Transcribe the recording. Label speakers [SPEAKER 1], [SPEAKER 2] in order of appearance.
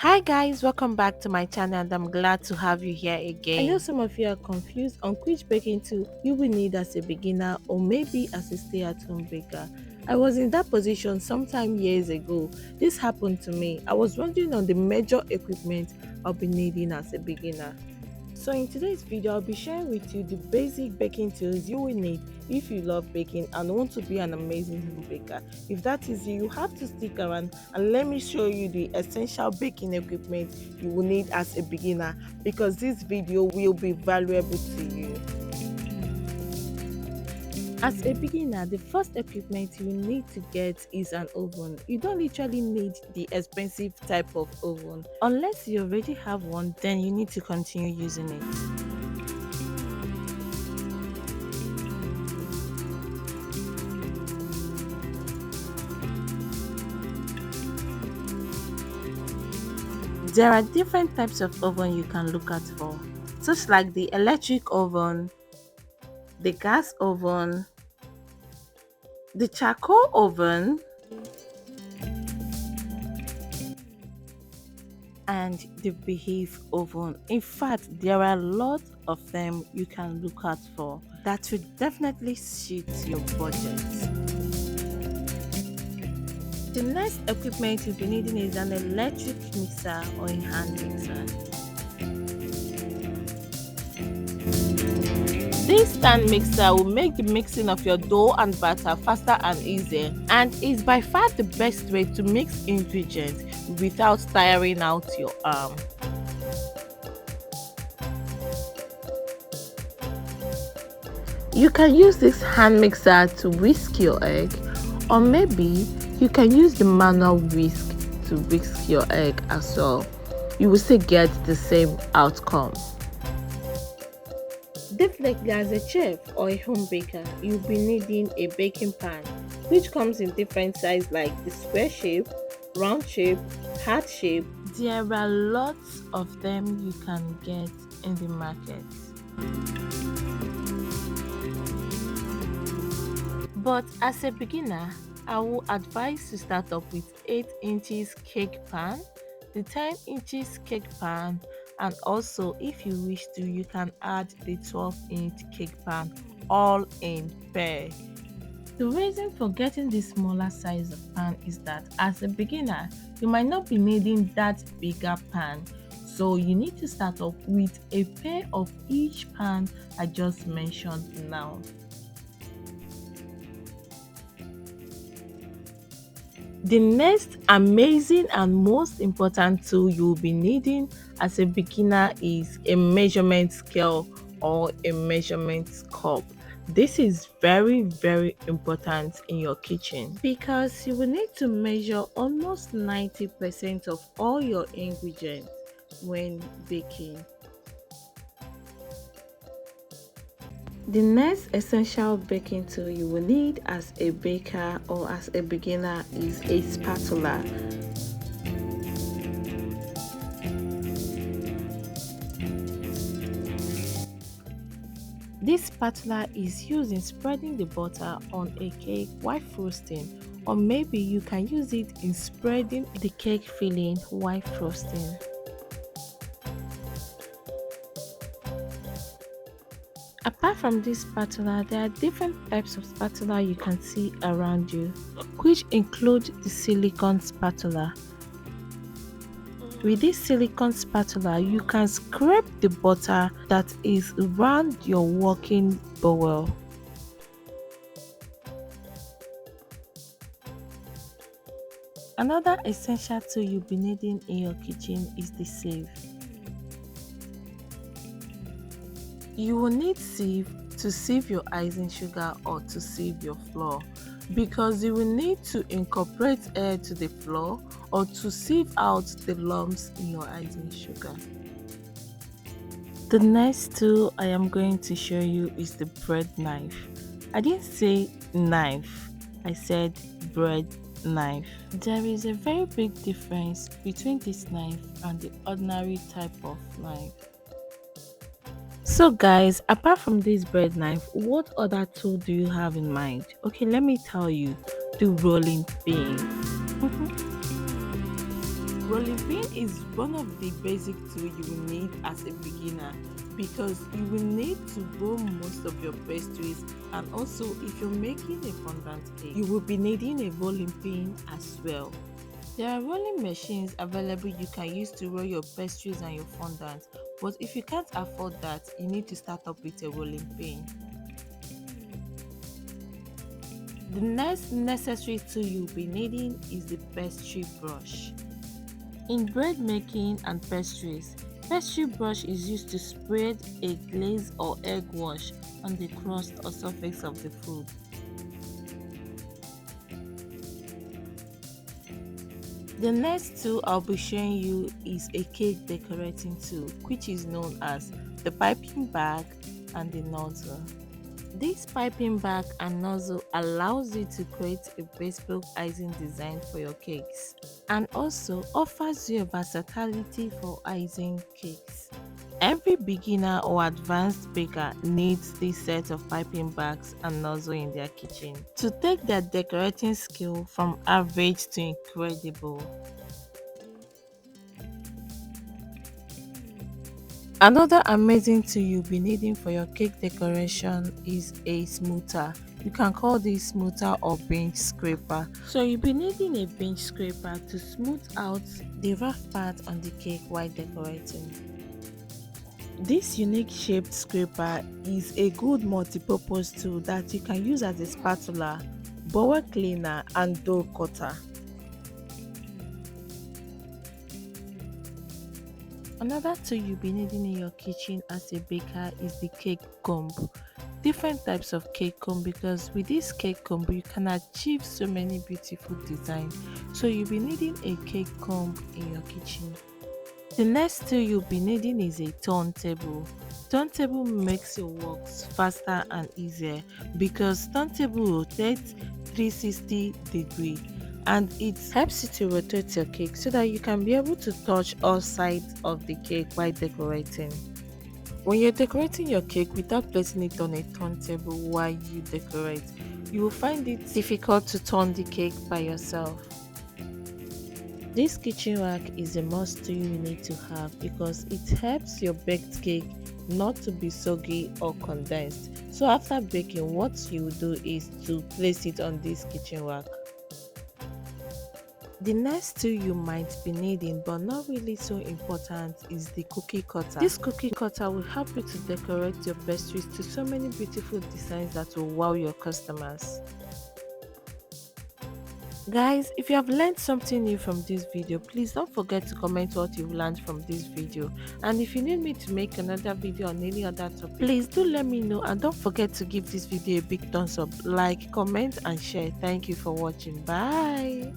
[SPEAKER 1] Hi guys, welcome back to my channel and I'm glad to have you here
[SPEAKER 2] I know
[SPEAKER 1] again.
[SPEAKER 2] some of you are confused on which baking tool you will need as a beginner or maybe as a stay-at-home baker. I was in that position sometime years ago. This happened to me. I was wondering on the major equipment I'll be needing as a beginner. So in today's video, I'll be sharing with you the basic baking tools you will need if you love baking and want to be an amazing home baker. If that is you, you have to stick around and let me show you the essential baking equipment you will need as a beginner because this video will be valuable to you. As a beginner, the first equipment you need to get is an oven. You don't literally need the expensive type of oven. Unless you already have one, then you need to continue using it. There are different types of oven you can look at for, such like the electric oven, the gas oven, the charcoal oven, and the behave oven. In fact, there are a lot of them you can look out for that would definitely suit your budget. The next equipment you'll be needing is an electric mixer or a hand mixer. This stand mixer will make the mixing of your dough and batter faster and easier, and is by far the best way to mix ingredients without tiring out your arm. You can use this hand mixer to whisk your egg, or maybe you can use the manual whisk to whisk your egg as well. You will still get the same outcome. Definitely, as a chef or a home baker, you'll be needing a baking pan, which comes in different sizes like the square shape, round shape, heart shape. There are lots of them you can get in the market. But as a beginner, I will advise to start up with 8 inches cake pan, the 10 inches cake pan, and also if you wish to, you can add the 12-inch cake pan all in pair. The reason for getting this smaller size of pan is that as a beginner, you might not be needing that bigger pan. So you need to start off with a pair of each pan I just mentioned now. The next amazing and most important tool you'll be needing as a beginner is a measurement scale or a measurement cup. This is very important in your kitchen because you will need to measure almost 90% of all your ingredients when baking. The next essential baking tool you will need as a baker or as a beginner is a spatula. This spatula is used in spreading the butter on a cake while frosting, or maybe you can use it in spreading the cake filling while frosting. Apart from this spatula, there are different types of spatula you can see around you, which include the silicone spatula. With this silicone spatula, you can scrape the butter that is around your working bowl. Another essential tool you'll be needing in your kitchen is the sieve. You will need sieve to sieve your icing sugar or to sieve your flour because you will need to incorporate air to the flour or to sieve out the lumps in your icing sugar. The next tool I am going to show you is the bread knife. I didn't say knife, I said bread knife. There is a very big difference between this knife and the ordinary type of knife. So guys, apart from this bread knife, what other tool do you have in mind? Okay, let me tell you, the rolling pin. Rolling pin is one of the basic tools you will need as a beginner because you will need to roll most of your pastries, and also if you're making a fondant cake, you will be needing a rolling pin as well. There are rolling machines available you can use to roll your pastries and your fondant, but if you can't afford that, you need to start up with a rolling pin. The next necessary tool you'll be needing is the pastry brush. In bread making and pastries, pastry brush is used to spread a glaze or egg wash on the crust or surface of the food. The next tool I'll be showing you is a cake decorating tool, which is known as the piping bag and the nozzle. This piping bag and nozzle allows you to create a bespoke icing design for your cakes and also offers you a versatility for icing cakes. Every beginner or advanced baker needs this set of piping bags and nozzle in their kitchen to take their decorating skill from average to incredible. Another amazing tool you'll be needing for your cake decoration is a smoother. You can call this smoother or bench scraper. So you'll be needing a bench scraper to smooth out the rough part on the cake while decorating. This unique shaped scraper is a good multi-purpose tool that you can use as a spatula, bowl cleaner and dough cutter. Another tool you'll be needing in your kitchen as a baker is the cake comb. Different types of cake comb, because with this cake comb you can achieve so many beautiful designs. So you'll be needing a cake comb in your kitchen. The next tool you'll be needing is a turntable. Turntable makes your works faster and easier because turntable rotates 360 degree and it helps you to rotate your cake so that you can be able to touch all sides of the cake while decorating. When you're decorating your cake without placing it on a turntable while you decorate, you will find it difficult to turn the cake by yourself. This kitchen rack is a must tool you need to have because it helps your baked cake not to be soggy or condensed. So after baking, what you do is to place it on this kitchen rack. The next tool you might be needing but not really so important is the cookie cutter. This cookie cutter will help you to decorate your pastries to so many beautiful designs that will wow your customers. Guys, if you have learned something new from this video, please don't forget to comment what you've learned from this video. And if you need me to make another video on any other topic, please do let me know, and don't forget to give this video a big thumbs up, like, comment and share. Thank you for watching. Bye.